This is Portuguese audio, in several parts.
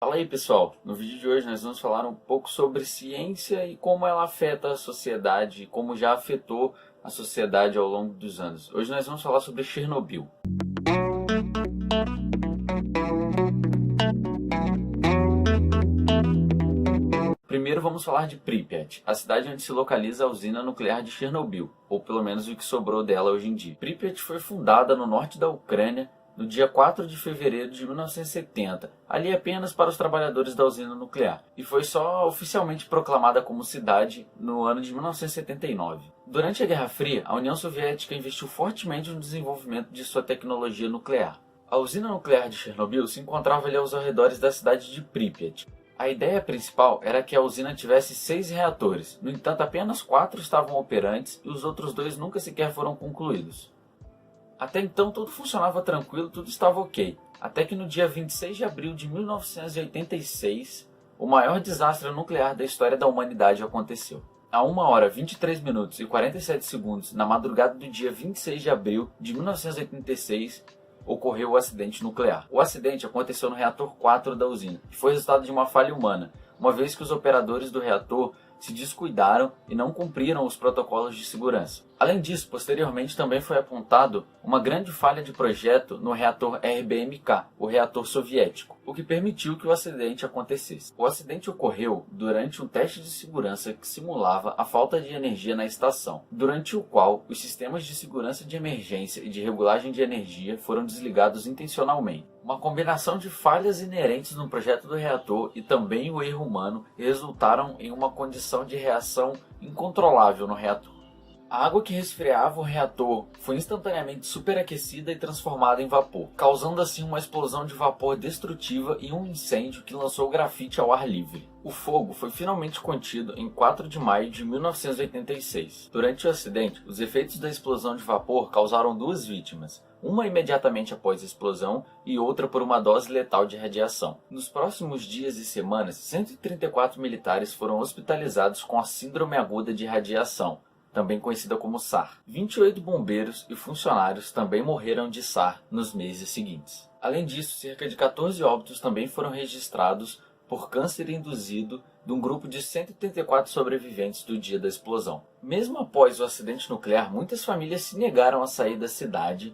Fala aí pessoal, no vídeo de hoje nós vamos falar um pouco sobre ciência e como ela afeta a sociedade e como já afetou a sociedade ao longo dos anos. Hoje nós vamos falar sobre Chernobyl. Primeiro vamos falar de Pripyat, a cidade onde se localiza a usina nuclear de Chernobyl, ou pelo menos o que sobrou dela hoje em dia. Pripyat foi fundada no norte da Ucrânia no dia 4 de fevereiro de 1970, ali apenas para os trabalhadores da usina nuclear, e foi só oficialmente proclamada como cidade no ano de 1979. Durante a Guerra Fria, a União Soviética investiu fortemente no desenvolvimento de sua tecnologia nuclear. A usina nuclear de Chernobyl se encontrava ali aos arredores da cidade de Pripyat. A ideia principal era que a usina tivesse 6 reatores, no entanto apenas 4 estavam operantes e os outros 2 nunca sequer foram concluídos. Até então tudo funcionava tranquilo, tudo estava ok, até que no dia 26 de abril de 1986, o maior desastre nuclear da história da humanidade aconteceu. A 1 hora 23 minutos e 47 segundos, na madrugada do dia 26 de abril de 1986, ocorreu o acidente nuclear. O acidente aconteceu no reator 4 da usina, que foi resultado de uma falha humana, uma vez que os operadores do reator se descuidaram e não cumpriram os protocolos de segurança. Além disso, posteriormente também foi apontado uma grande falha de projeto no reator RBMK, o reator soviético, o que permitiu que o acidente acontecesse. O acidente ocorreu durante um teste de segurança que simulava a falta de energia na estação, durante o qual os sistemas de segurança de emergência e de regulagem de energia foram desligados intencionalmente. Uma combinação de falhas inerentes no projeto do reator e também o erro humano resultaram em uma condição de reação incontrolável no reator. A água que resfriava o reator foi instantaneamente superaquecida e transformada em vapor, causando assim uma explosão de vapor destrutiva e um incêndio que lançou grafite ao ar livre. O fogo foi finalmente contido em 4 de maio de 1986. Durante o acidente, os efeitos da explosão de vapor causaram 2 vítimas, uma imediatamente após a explosão e outra por uma dose letal de radiação. Nos próximos dias e semanas, 134 militares foram hospitalizados com a síndrome aguda de radiação, também conhecida como SAR. 28 bombeiros e funcionários também morreram de SAR nos meses seguintes. Além disso, cerca de 14 óbitos também foram registrados por câncer induzido de um grupo de 184 sobreviventes do dia da explosão. Mesmo após o acidente nuclear, muitas famílias se negaram a sair da cidade,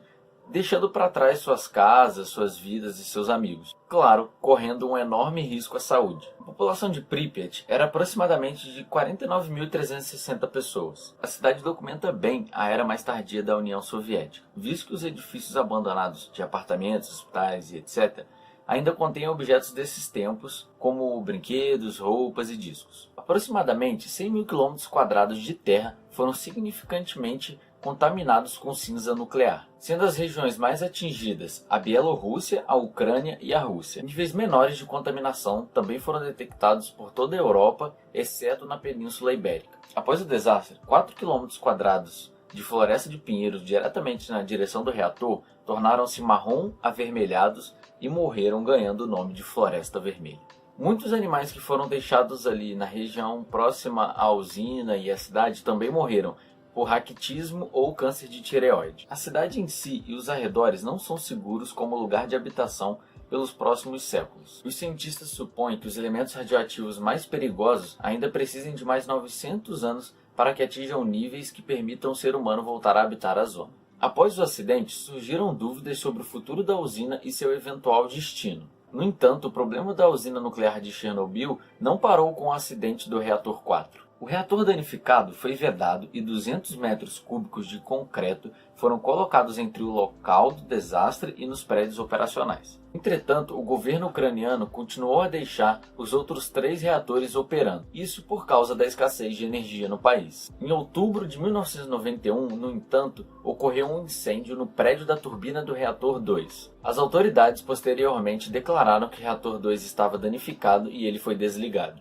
deixando para trás suas casas, suas vidas e seus amigos. Claro, correndo um enorme risco à saúde. A população de Pripyat era aproximadamente de 49.360 pessoas. A cidade documenta bem a era mais tardia da União Soviética, visto que os edifícios abandonados de apartamentos, hospitais e etc. ainda contêm objetos desses tempos, como brinquedos, roupas e discos. Aproximadamente 100.000 km² de terra foram significantemente contaminados com cinza nuclear, sendo as regiões mais atingidas a Bielorrússia, a Ucrânia e a Rússia. Níveis menores de contaminação também foram detectados por toda a Europa, exceto na Península Ibérica. Após o desastre, 4 km² de floresta de pinheiros diretamente na direção do reator tornaram-se marrom avermelhados e morreram, ganhando o nome de Floresta Vermelha. Muitos animais que foram deixados ali na região próxima à usina e à cidade também morreram por raquitismo ou câncer de tireoide. A cidade em si e os arredores não são seguros como lugar de habitação pelos próximos séculos. Os cientistas supõem que os elementos radioativos mais perigosos ainda precisem de mais 900 anos para que atinjam níveis que permitam o ser humano voltar a habitar a zona. Após o acidente, surgiram dúvidas sobre o futuro da usina e seu eventual destino. No entanto, o problema da usina nuclear de Chernobyl não parou com o acidente do reator 4. O reator danificado foi vedado e 200 metros cúbicos de concreto foram colocados entre o local do desastre e nos prédios operacionais. Entretanto, o governo ucraniano continuou a deixar os outros 3 reatores operando, isso por causa da escassez de energia no país. Em outubro de 1991, no entanto, ocorreu um incêndio no prédio da turbina do reator 2. As autoridades posteriormente declararam que o reator 2 estava danificado e ele foi desligado.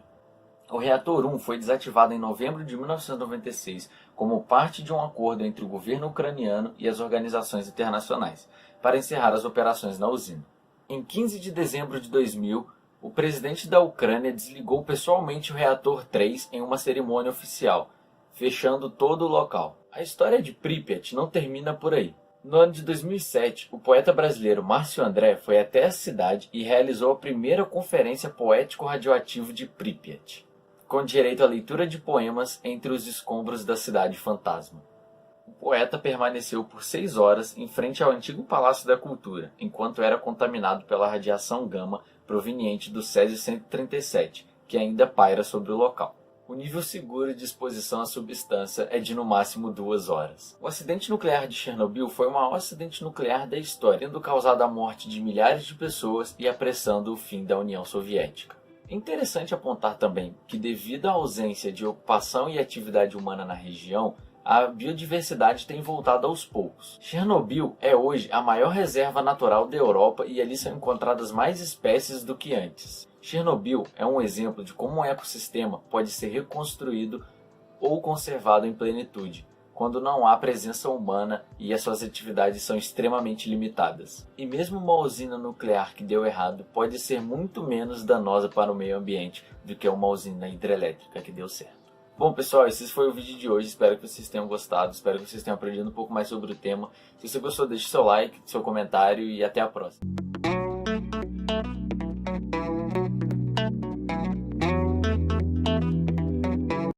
O reator 1 foi desativado em novembro de 1996 como parte de um acordo entre o governo ucraniano e as organizações internacionais para encerrar as operações na usina. Em 15 de dezembro de 2000, o presidente da Ucrânia desligou pessoalmente o reator 3 em uma cerimônia oficial, fechando todo o local. A história de Pripyat não termina por aí. No ano de 2007, o poeta brasileiro Márcio André foi até a cidade e realizou a primeira conferência poético-radioativo de Pripyat, com direito à leitura de poemas entre os escombros da cidade fantasma. O poeta permaneceu por 6 horas em frente ao antigo Palácio da Cultura, enquanto era contaminado pela radiação gama proveniente do Césio-137, que ainda paira sobre o local. O nível seguro de exposição à substância é de no máximo 2 horas. O acidente nuclear de Chernobyl foi o maior acidente nuclear da história, tendo causado a morte de milhares de pessoas e apressando o fim da União Soviética. É interessante apontar também que, devido à ausência de ocupação e atividade humana na região, a biodiversidade tem voltado aos poucos. Chernobyl é hoje a maior reserva natural da Europa e ali são encontradas mais espécies do que antes. Chernobyl é um exemplo de como um ecossistema pode ser reconstruído ou conservado em plenitude, quando não há presença humana e as suas atividades são extremamente limitadas. E mesmo uma usina nuclear que deu errado pode ser muito menos danosa para o meio ambiente do que uma usina hidrelétrica que deu certo. Bom, pessoal, esse foi o vídeo de hoje. Espero que vocês tenham gostado, espero que vocês tenham aprendido um pouco mais sobre o tema. Se você gostou, deixe seu like, seu comentário e até a próxima.